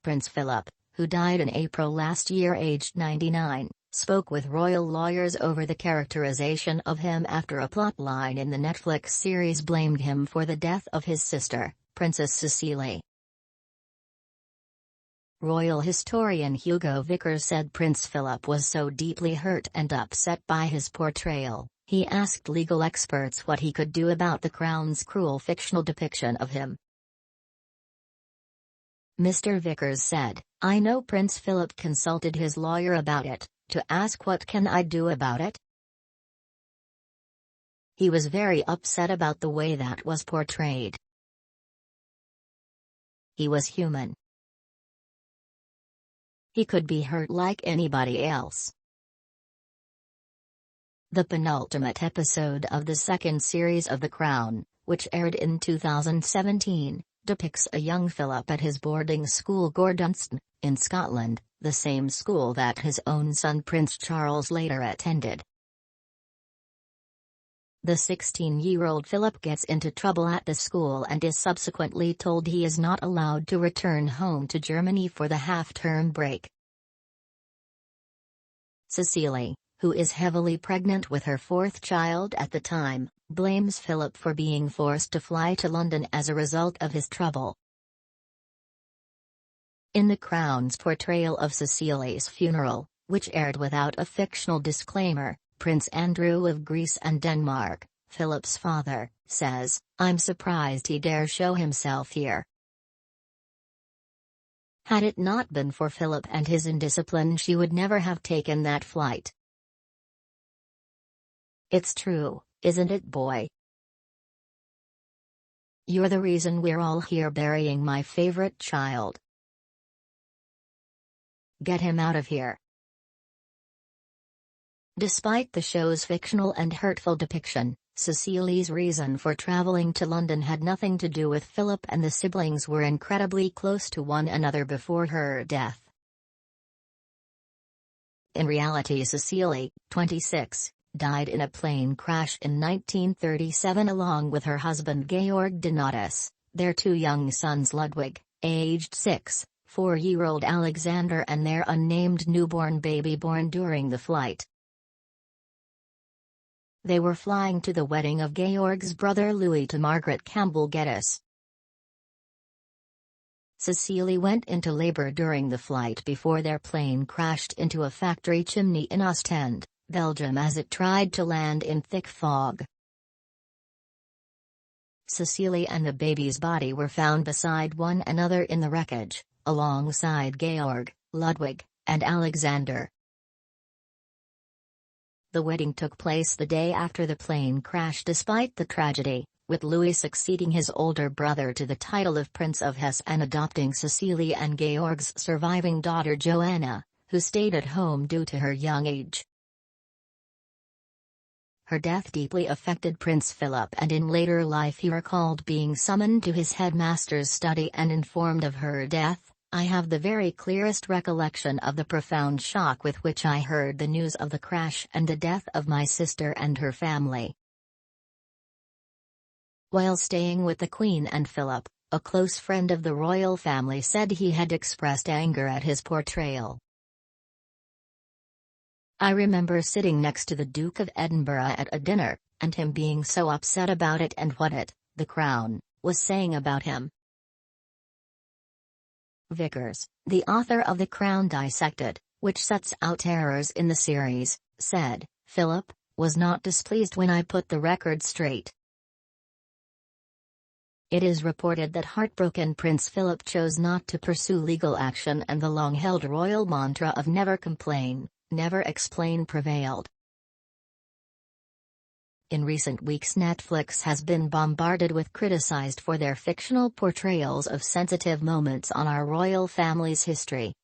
Prince Philip, who died in April last year aged 99, spoke with royal lawyers over the characterization of him after a plotline in the Netflix series blamed him for the death of his sister, Princess Cecile. Royal historian Hugo Vickers said Prince Philip was so deeply hurt and upset by his portrayal, he asked legal experts what he could do about the Crown's cruel fictional depiction of him. Mr. Vickers said, "I know Prince Philip consulted his lawyer about it, to ask what can I do about it. He was very upset about the way that was portrayed. He was human. He could be hurt like anybody else." The penultimate episode of the second series of The Crown, which aired in 2017, depicts a young Philip at his boarding school Gordonstoun, in Scotland, the same school that his own son Prince Charles later attended. The 16-year-old Philip gets into trouble at the school and is subsequently told he is not allowed to return home to Germany for the half-term break. Cecile, who is heavily pregnant with her fourth child at the time, blames Philip for being forced to fly to London as a result of his trouble. In The Crown's portrayal of Cecile's funeral, which aired without a fictional disclaimer, Prince Andrew of Greece and Denmark, Philip's father, says, "I'm surprised he dare show himself here. Had it not been for Philip and his indiscipline, she would never have taken that flight." It's true, isn't it, boy? You're the reason we're all here burying my favorite child. Get him out of here. Despite the show's fictional and hurtful depiction, Cecile's reason for traveling to London had nothing to do with Philip, and the siblings were incredibly close to one another before her death. In reality, Cecile, 26, died in a plane crash in 1937 along with her husband Georg Donatus, their two young sons Ludwig, aged 6, 4-year-old Alexander, and their unnamed newborn baby born during the flight. They were flying to the wedding of Georg's brother Louis to Margaret Campbell Geddes. Cecile went into labor during the flight before their plane crashed into a factory chimney in Ostend, Belgium, as it tried to land in thick fog. Cecile and the baby's body were found beside one another in the wreckage, alongside Georg, Ludwig, and Alexander. The wedding took place the day after the plane crash despite the tragedy, with Louis succeeding his older brother to the title of Prince of Hesse and adopting Cecile and Georg's surviving daughter Joanna, who stayed at home due to her young age. Her death deeply affected Prince Philip, and in later life he recalled being summoned to his headmaster's study and informed of her death. "I have the very clearest recollection of the profound shock with which I heard the news of the crash and the death of my sister and her family." While staying with the Queen and Philip, a close friend of the royal family said he had expressed anger at his portrayal. "I remember sitting next to the Duke of Edinburgh at a dinner, and him being so upset about it and what it, The Crown, was saying about him." Vickers, the author of The Crown Dissected, which sets out errors in the series, said, "Philip was not displeased when I put the record straight." It is reported that heartbroken Prince Philip chose not to pursue legal action, and the long-held royal mantra of never complain, never explain prevailed. In recent weeks, Netflix has been bombarded with criticized for their fictional portrayals of sensitive moments on our royal family's history.